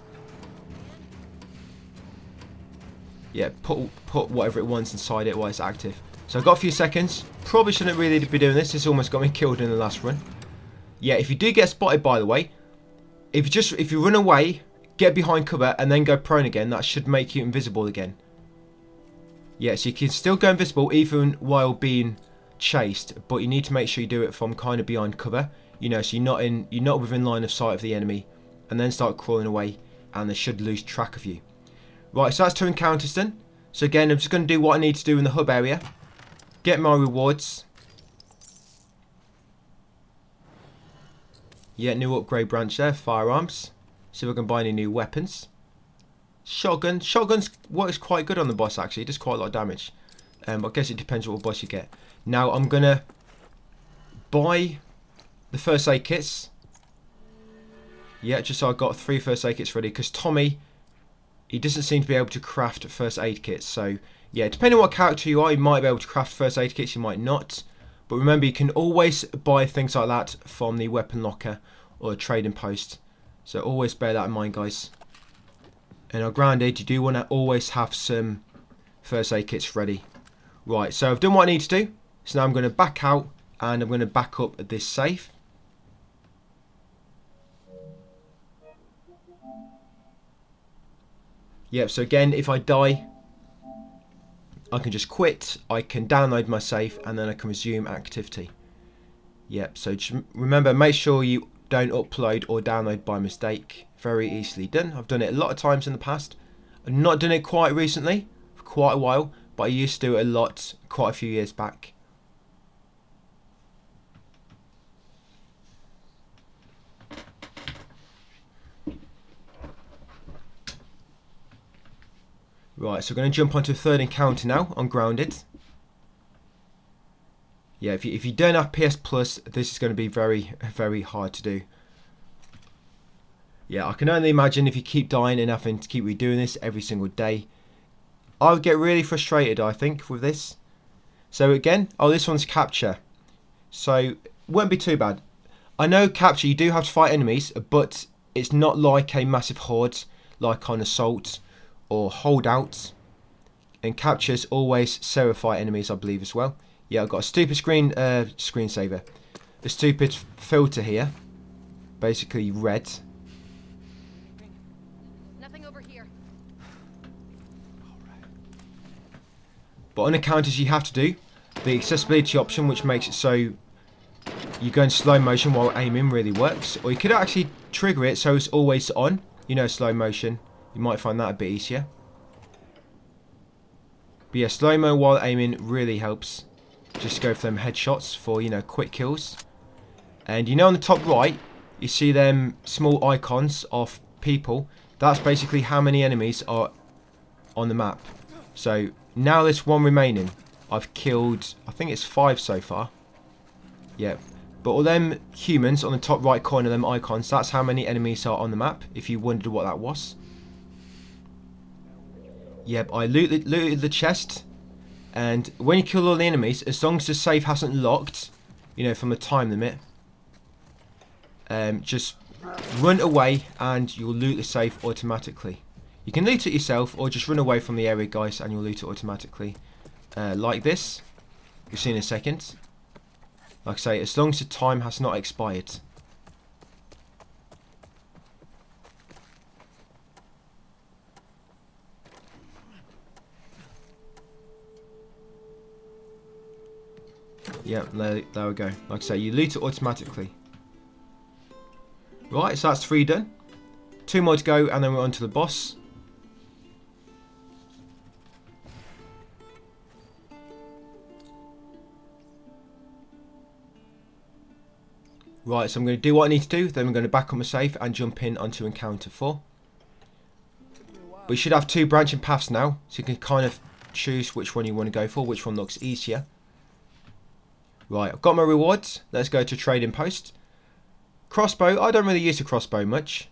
yeah, put whatever it wants inside it while it's active. So I've got a few seconds. Probably shouldn't really be doing this. This almost got me killed in the last run. Yeah, if you do get spotted, by the way, if you run away, get behind cover, and then go prone again, that should make you invisible again. Yeah, so you can still go invisible even while being chased, but you need to make sure you do it from kind of behind cover. You know, so you're not within line of sight of the enemy, and then start crawling away, and they should lose track of you. Right, so that's 2 encounters done. So again, I'm just going to do what I need to do in the hub area. Get my rewards. Yeah, new upgrade branch there, firearms. See if I can buy any new weapons. Shotgun. Shotgun's works quite good on the boss actually, it does quite a lot of damage. I guess it depends what boss you get. Now I'm going to buy the first aid kits. Yeah, just so I've got 3 first aid kits ready, because Tommy, he doesn't seem to be able to craft first aid kits. So yeah, depending on what character you are, you might be able to craft first aid kits, you might not. But remember, you can always buy things like that from the weapon locker or a trading post. So always bear that in mind, guys. And on grounded, you do want to always have some first aid kits ready. Right, so I've done what I need to do. So now I'm going to back out and I'm going to back up at this safe. Yep, so again, if I die, I can just quit, I can download my save, and then I can resume activity. Yep, so just remember, make sure you don't upload or download by mistake. Very easily done. I've done it a lot of times in the past. I've not done it quite recently, for quite a while, but I used to do it a lot quite a few years back. Right, so we're going to jump onto a third encounter now on grounded. Yeah, if you don't have PS Plus, this is going to be very, very hard to do. Yeah, I can only imagine if you keep dying and having to keep redoing this every single day. I would get really frustrated, I think, with this. So again, this one's capture. So it won't be too bad. I know capture, you do have to fight enemies, but it's not like a massive horde, like on Assault or Holdout. And captures always serify enemies, I believe, as well. Yeah, I've got a stupid screensaver. A stupid filter here. Basically red. Nothing over here. But on encounters you have to do the accessibility option, which makes it so you go in slow motion while aiming, really works. Or you could actually trigger it so it's always on. You know, slow motion. You might find that a bit easier. But yeah, slow-mo while aiming really helps. Just go for them headshots for, you know, quick kills. And you know on the top right, you see them small icons of people. That's basically how many enemies are on the map. So now there's 1 remaining. I've killed, I think it's 5 so far. Yeah. But all them humans on the top right corner, them icons, that's how many enemies are on the map, if you wondered what that was. Yep, I looted the chest, and when you kill all the enemies, as long as the save hasn't locked, you know, from the time limit, just run away and you'll loot the safe automatically. You can loot it yourself or just run away from the area, guys, and you'll loot it automatically. Like this. You'll see in a second. Like I say, as long as the time has not expired. Yeah, there we go. Like I say, you loot it automatically. Right, so that's 3 done. 2 more to go, and then we're on to the boss. Right, so I'm going to do what I need to do, then I'm going to back up my safe and jump in onto encounter 4. But you should have 2 branching paths now, so you can kind of choose which one you want to go for, which one looks easier. Right, I've got my rewards. Let's go to trading post. Crossbow, I don't really use the crossbow much.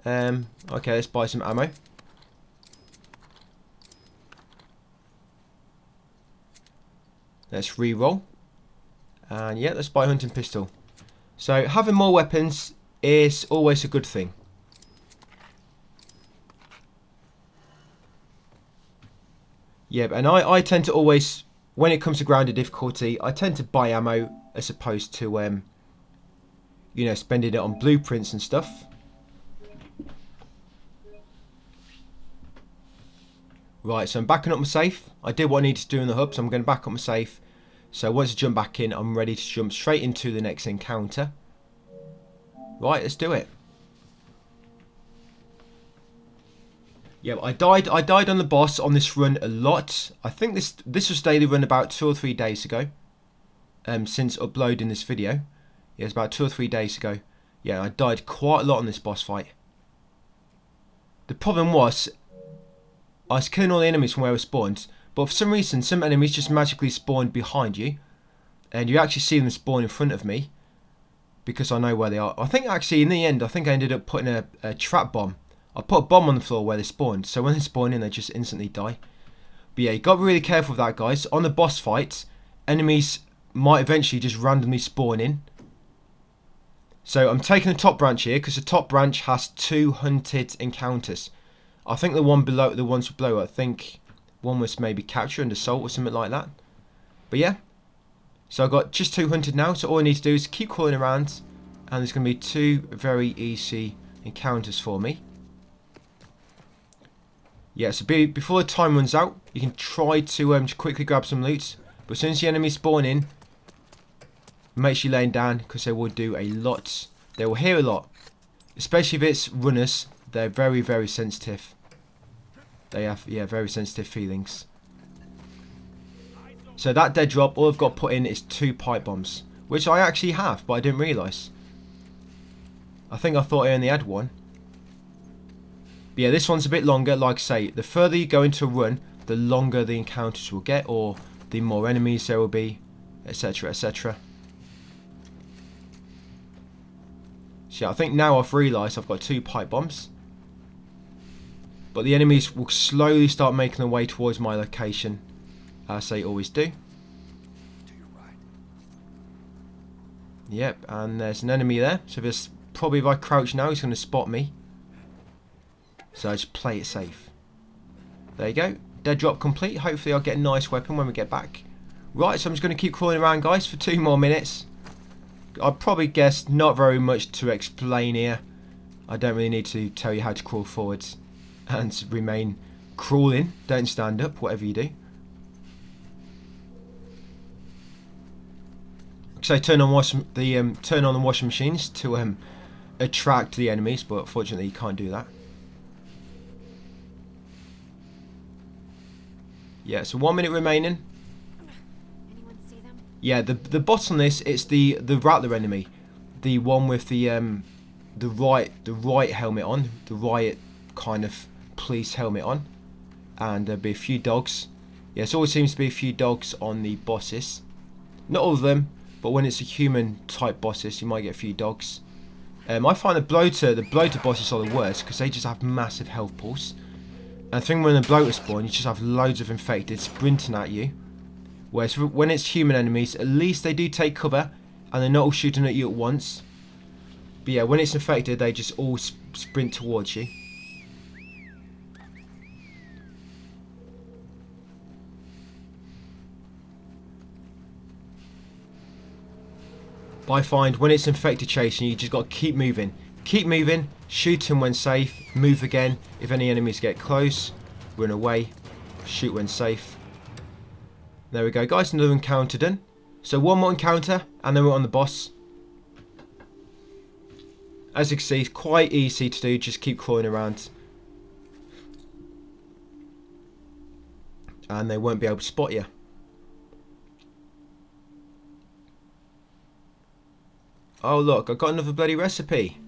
Okay, let's buy some ammo. Let's re-roll. And yeah, let's buy a hunting pistol. So having more weapons is always a good thing. Yeah, and I tend to always, when it comes to grounded difficulty, I tend to buy ammo as opposed to, you know, spending it on blueprints and stuff. Right, so I'm backing up my safe. I did what I needed to do in the hub, so I'm going to back up my safe. So once I jump back in, I'm ready to jump straight into the next encounter. Right, let's do it. Yeah, I died on the boss on this run a lot. I think this was daily run about 2 or 3 days ago. Since uploading this video. Yeah, it's about 2 or 3 days ago. Yeah, I died quite a lot on this boss fight. The problem was, I was killing all the enemies from where I spawned, but for some reason, some enemies just magically spawned behind you. And you actually see them spawn in front of me, because I know where they are. I think actually, in the end, I think I ended up putting a trap bomb. I put a bomb on the floor where they spawned, so when they spawn in, they just instantly die. But yeah, you got to be really careful with that, guys. On the boss fights, enemies might eventually just randomly spawn in. So I'm taking the top branch here, because the top branch has 2 hunted encounters. I think the ones below, I think one was maybe capture and assault or something like that. But yeah, so I've got just 2 hunted now, so all I need to do is keep crawling around, and there's going to be 2 very easy encounters for me. Yeah, so before the time runs out, you can try to quickly grab some loot, but as soon as the enemies spawn in, make sure you're laying down, because they will do a lot. They will hear a lot, especially if it's runners. They're very, very sensitive. They have, yeah, very sensitive feelings. So that dead drop, all I've got put in is 2 pipe bombs, which I actually have, but I didn't realise. I think I thought I only had 1. But yeah, this one's a bit longer. Like I say, the further you go into a run, the longer the encounters will get, or the more enemies there will be, etc, etc. So yeah, I think now I've realised I've got 2 pipe bombs. But the enemies will slowly start making their way towards my location, as they always do. Yep, and there's an enemy there. So there's probably, if I crouch now, he's going to spot me. So I just play it safe. There you go. Dead drop complete. Hopefully I'll get a nice weapon when we get back. Right, so I'm just going to keep crawling around, guys, for 2 more minutes. I'd probably guess not very much to explain here. I don't really need to tell you how to crawl forwards and remain crawling. Don't stand up, whatever you do. So turn on the washing machines to attract the enemies, but unfortunately you can't do that. Yeah, so 1 minute remaining. Anyone see them? Yeah, the boss on this, it's the Rattler enemy, the one with the right helmet on, the riot kind of police helmet on, and there'll be a few dogs. Yeah, it always seems to be a few dogs on the bosses. Not all of them, but when it's a human type bosses, you might get a few dogs. I find the bloater bosses are the worst because they just have massive health pools. And the thing when the bloater spawn, you just have loads of infected sprinting at you. Whereas when it's human enemies, at least they do take cover and they're not all shooting at you at once. But yeah, when it's infected, they just all sprint towards you. But I find when it's infected chasing, you just got to keep moving. Keep moving, shoot him when safe, move again. If any enemies get close, run away, shoot when safe. There we go, guys, another encounter done. So one more encounter, and then we're on the boss. As you can see, it's quite easy to do, just keep crawling around. And they won't be able to spot you. Oh look, I got another bloody recipe.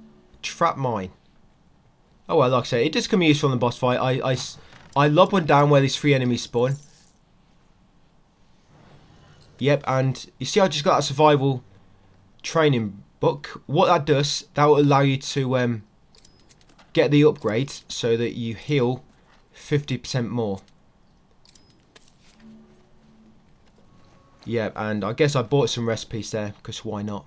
Trap mine. Oh well, like I say, it does come useful in the boss fight. I lob one down where these 3 enemies spawn. Yep, and you see I just got a survival training book. What that does, that will allow you to get the upgrade so that you heal 50% more. Yep, and I guess I bought some recipes there, because why not?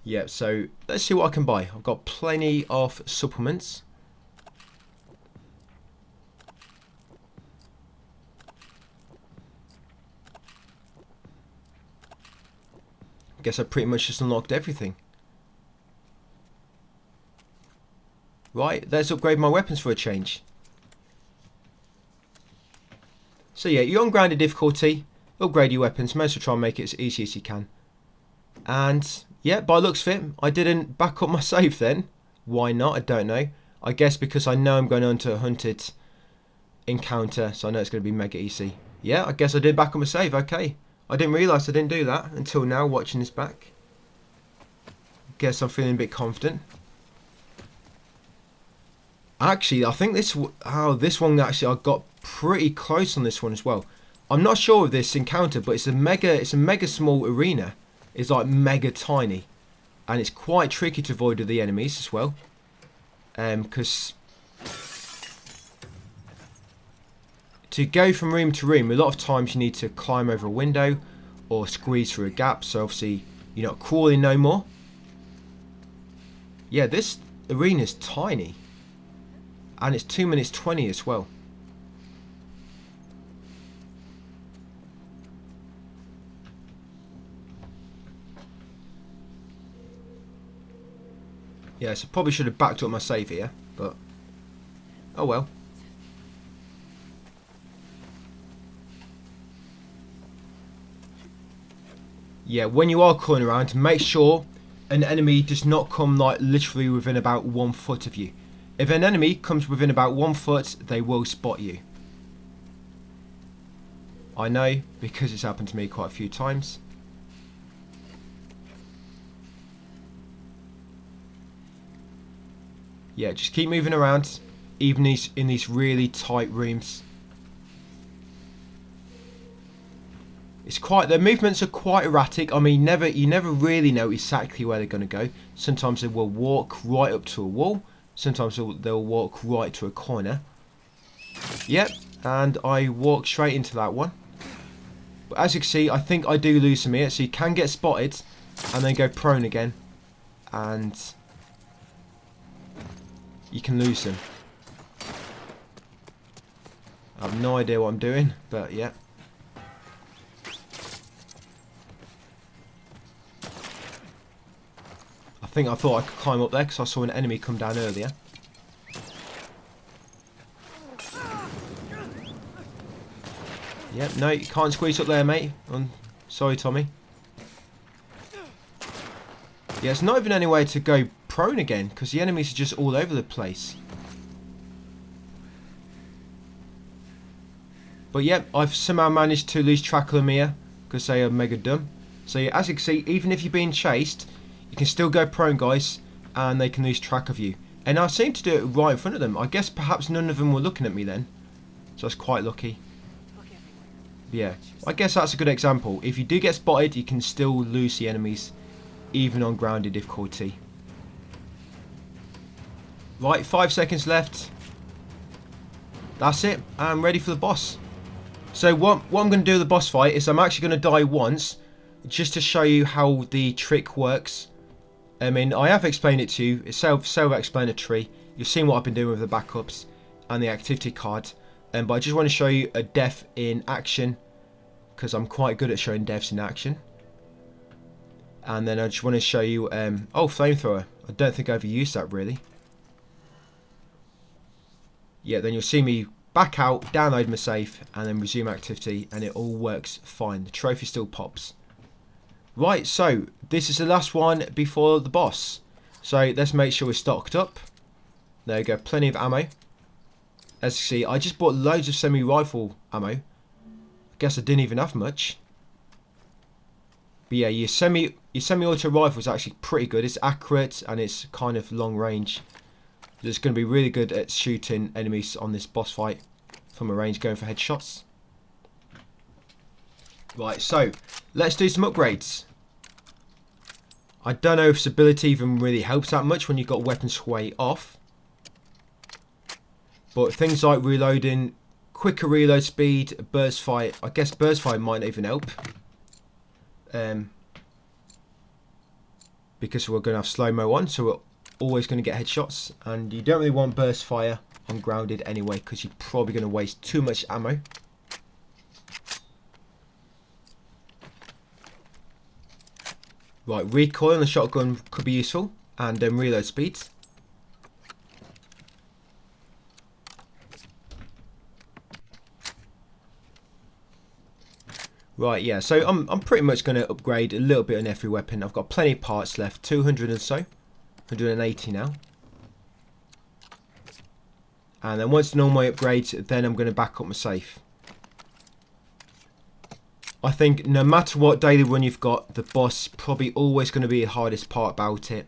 Yeah, so let's see what I can buy. I've got plenty of supplements. Guess I pretty much just unlocked everything. Right, let's upgrade my weapons for a change. So yeah, you're on grounded difficulty. Upgrade your weapons. Most will try and make it as easy as you can. And yeah, by looks of it, I didn't back up my save then. Why not? I don't know. I guess because I know I'm going on to a hunted encounter, so I know it's going to be mega easy. Yeah, I guess I did back up my save. Okay. I didn't realise I didn't do that until now, watching this back. Guess I'm feeling a bit confident. Actually, I think this one actually I got pretty close on this one as well. I'm not sure of this encounter, but it's a mega small arena. It's like mega tiny, and it's quite tricky to avoid with the enemies as well. Because to go from room to room, a lot of times you need to climb over a window or squeeze through a gap. So obviously you're not crawling no more. Yeah, this arena is tiny, and it's 2 minutes 20 as well. Yeah, so probably should have backed up my save here, but oh well. Yeah, when you are crawling around, make sure an enemy does not come like literally within about 1 foot of you. If an enemy comes within about 1 foot, they will spot you. I know, because it's happened to me quite a few times. Yeah, just keep moving around, even in these really tight rooms. It's quite, their movements are quite erratic. I mean, you never really know exactly where they're going to go. Sometimes they will walk right up to a wall. Sometimes they'll walk right to a corner. Yep, and I walked straight into that one. But as you can see, I think I do lose some here. So you can get spotted and then go prone again. And you can lose them. I have no idea what I'm doing, but yeah. I thought I could climb up there because I saw an enemy come down earlier. Yep, no, you can't squeeze up there, mate. Sorry, Tommy. Yeah, it's not even any way to go prone again because the enemies are just all over the place. But yep, I've somehow managed to lose track of them here because they are mega dumb. So yeah, as you can see, even if you're being chased, you can still go prone, guys, and they can lose track of you. And I seem to do it right in front of them. I guess perhaps none of them were looking at me then. So that's quite lucky. Yeah, I guess that's a good example. If you do get spotted, you can still lose the enemies, even on grounded difficulty. Right, 5 seconds left. That's it. I'm ready for the boss. So what I'm going to do with the boss fight is I'm actually going to die once, just to show you how the trick works. I mean, I have explained it to you. It's self-explanatory. You've seen what I've been doing with the backups and the activity card. But I just want to show you a death in action, because I'm quite good at showing deaths in action. And then I just want to show you... oh, flamethrower. I don't think I ever used that, really. Yeah, then you'll see me back out, download my save, and then resume activity, and it all works fine. The trophy still pops. Right, so this is the last one before the boss. So let's make sure we're stocked up. There you go, plenty of ammo. As you see, I just bought loads of semi-rifle ammo. I guess I didn't even have much. But yeah, your semi-auto rifle is actually pretty good. It's accurate and it's kind of long range. It's going to be really good at shooting enemies on this boss fight from a range, going for headshots. Right, so let's do some upgrades. I don't know if stability even really helps that much when you've got weapon sway off. But things like reloading, quicker reload speed, burst fire. I guess burst fire might even help. Because we're going to have slow-mo on, so we're always going to get headshots. And you don't really want burst fire on grounded anyway, because you're probably going to waste too much ammo. Right, recoil on the shotgun could be useful, and then reload speeds. Right, yeah, so I'm pretty much going to upgrade a little bit on every weapon. I've got plenty of parts left, 200 and so, 180 now. And then once done all my upgrades, then I'm going to back up my safe. I think no matter what daily run you've got, the boss is probably always going to be the hardest part about it.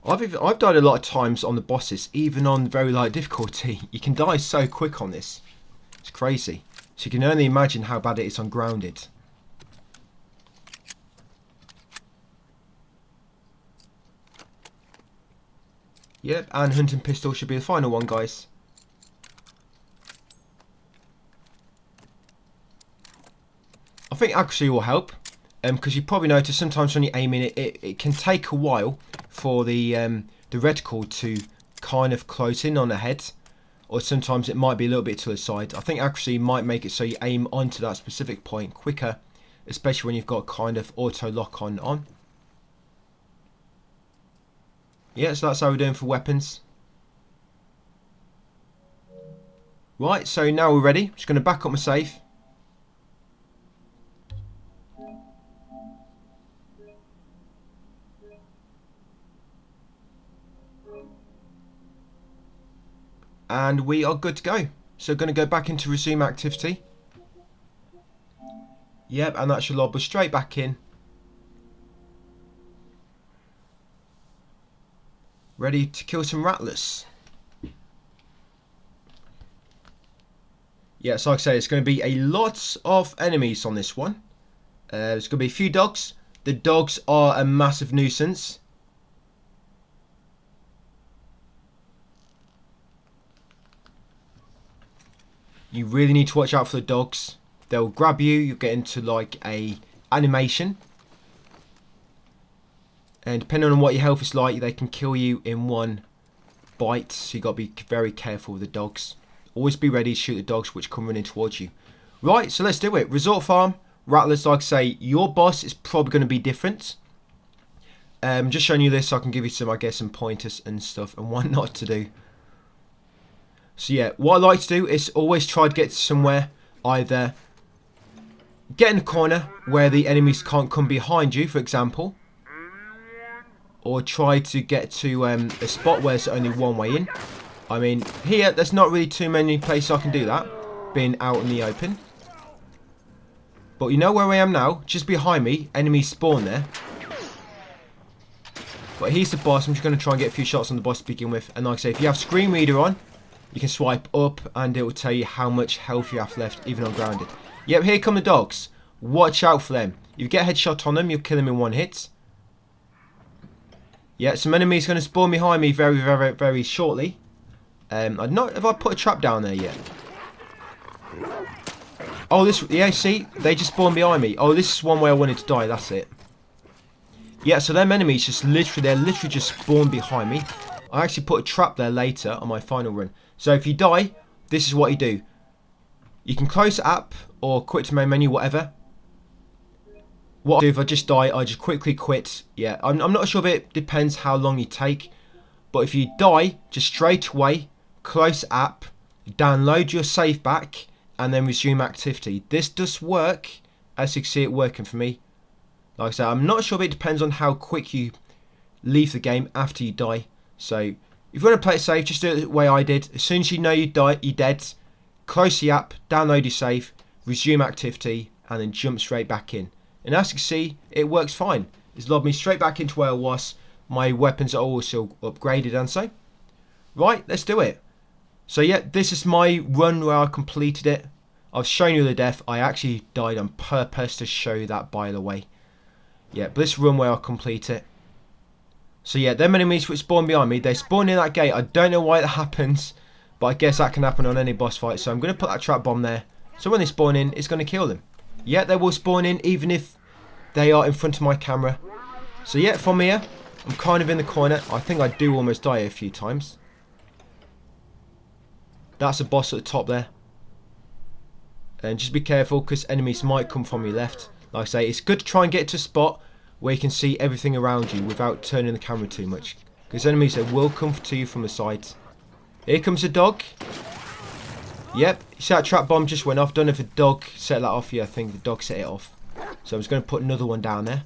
I've died a lot of times on the bosses, even on very light difficulty. You can die so quick on this. It's crazy. So you can only imagine how bad it is on grounded. Yep, and hunting pistol should be the final one, guys. I think accuracy will help, because you probably notice sometimes when you're aiming it can take a while for the reticle to kind of close in on the head, or sometimes it might be a little bit to the side. I think accuracy might make it so you aim onto that specific point quicker, especially when you've got kind of auto lock on. Yeah, so that's how we're doing for weapons. Right, so now we're ready. Just going to back up my safe. And we are good to go. So going to go back into resume activity. Yep, and that should lob us straight back in. Ready to kill some rattlers. Yeah, so like I say, it's going to be a lot of enemies on this one. There's going to be a few dogs. The dogs are a massive nuisance. You really need to watch out for the dogs. They'll grab you. You'll get into like a animation. And depending on what your health is like, they can kill you in one bite. So you got to be very careful with the dogs. Always be ready to shoot the dogs which come running towards you. Right, so let's do it. Resort Farm, Rattlers, like I say, your boss is probably going to be different. Just showing you this so I can give you some, I guess, some pointers and stuff and what not to do. So yeah, what I like to do is always try to get somewhere, either get in a corner where the enemies can't come behind you, for example, or try to get to a spot where there's only one way in. I mean, here, there's not really too many places I can do that, being out in the open. But you know where I am now? Just behind me, enemies spawn there. But he's the boss. I'm just going to try and get a few shots on the boss to begin with. And like I say, if you have Screen Reader on, you can swipe up and it will tell you how much health you have left, even on grounded. Yep, here come the dogs. Watch out for them. If you get a headshot on them, you'll kill them in one hit. Yeah, some enemies going to spawn behind me very, very, very shortly. I've not, have I put a trap down there yet? Oh, this, yeah, see? They just spawned behind me. Oh, this is one way I wanted to die, that's it. Yeah, so them enemies just literally, they're literally just spawned behind me. I actually put a trap there later on my final run. So if you die, this is what you do. You can close the app or quit to main menu, whatever. What I do if I just die, I just quickly quit. Yeah, I'm not sure if it depends how long you take. But if you die, just straight away, close the app, download your save back, and then resume activity. This does work, as you can see it working for me. Like I said, I'm not sure if it depends on how quick you leave the game after you die. So, if you want to play it safe, just do it the way I did. As soon as you know you're dead, close the app, download your save, resume activity, and then jump straight back in. And as you can see, it works fine. It's logged me straight back into where I was. My weapons are also upgraded and so. Right, let's do it. So yeah, this is my run where I completed it. I've shown you the death. I actually died on purpose to show you that, by the way. Yeah, but this run where I complete it. So yeah, them enemies which spawn behind me, they spawn in that gate. I don't know why that happens, but I guess that can happen on any boss fight. So I'm going to put that trap bomb there. So when they spawn in, it's going to kill them. Yeah, they will spawn in even if they are in front of my camera. So yeah, from here, I'm kind of in the corner. I think I do almost die a few times. That's a boss at the top there. And just be careful because enemies might come from your left. Like I say, it's good to try and get to a spot where you can see everything around you without turning the camera too much. Because enemies, they will come to you from the sides. Here comes a dog. Yep, you see that trap bomb just went off. Don't know if the dog set that off. Yeah, I think the dog set it off. So I'm just going to put another one down there.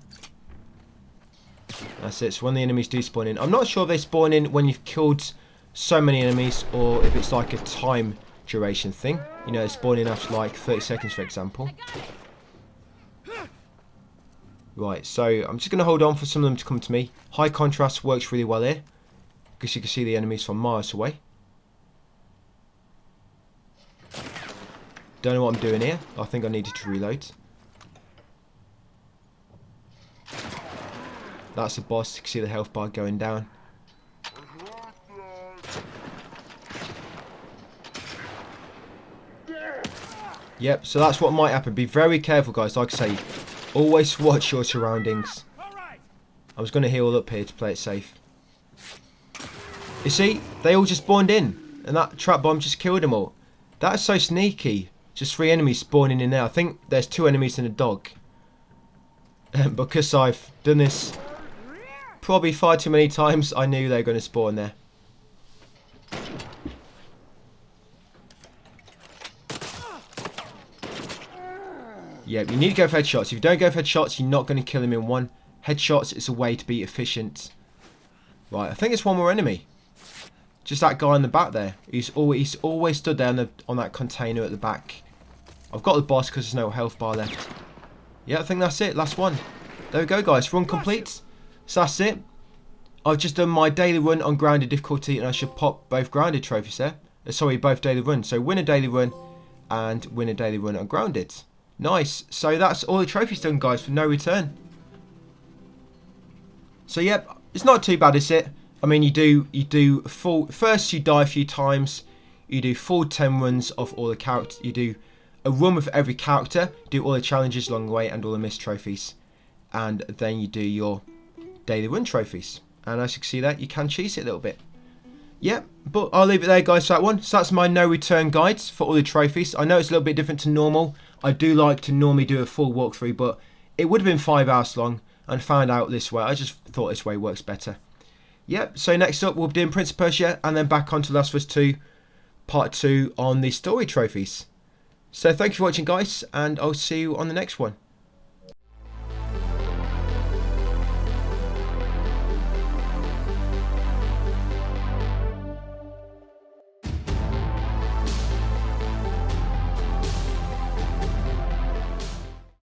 That's it. So when the enemies do spawn in, I'm not sure if they spawn in when you've killed so many enemies or if it's like a time duration thing. You know, they spawn in after like 30 seconds, for example. Right, so I'm just going to hold on for some of them to come to me. High contrast works really well here, because you can see the enemies from miles away. Don't know what I'm doing here. I think I needed to reload. That's the boss. You can see the health bar going down. Yep, so that's what might happen. Be very careful, guys. Like I say, always watch your surroundings. I'm just going to heal up here to play it safe. You see, they all just spawned in, and that trap bomb just killed them all. That is so sneaky. Just 3 enemies spawning in there. I think there's 2 enemies and a dog. Because I've done this probably far too many times, I knew they were going to spawn there. Yeah, you need to go for headshots. If you don't go for headshots, you're not going to kill him in one. Headshots is a way to be efficient. Right, I think it's one more enemy. Just that guy in the back there. He's always stood there on that container at the back. I've got the boss because there's no health bar left. Yeah, I think that's it. Last one. There we go, guys. Run complete. So that's it. I've just done my daily run on grounded difficulty, and I should pop both grounded trophies there. Sorry, both daily runs. So win a daily run and win a daily run on grounded. Nice. So that's all the trophies done, guys, for no return. So yep, it's not too bad, is it? I mean, you do full. First, you die a few times. You do full 10 runs of all the characters. You do a run with every character. Do all the challenges along the way and all the missed trophies, and then you do your daily run trophies. And as you can see that, you can cheese it a little bit. Yep, but I'll leave it there, guys, for that one. So that's my no return guides for all the trophies. I know it's a little bit different to normal. I do like to normally do a full walkthrough, but it would have been 5 hours long, and found out this way. I just thought this way works better. Yep, so next up we'll be doing Prince of Persia, and then back on to Last of Us 2 Part 2 on the story trophies. So thank you for watching, guys, and I'll see you on the next one.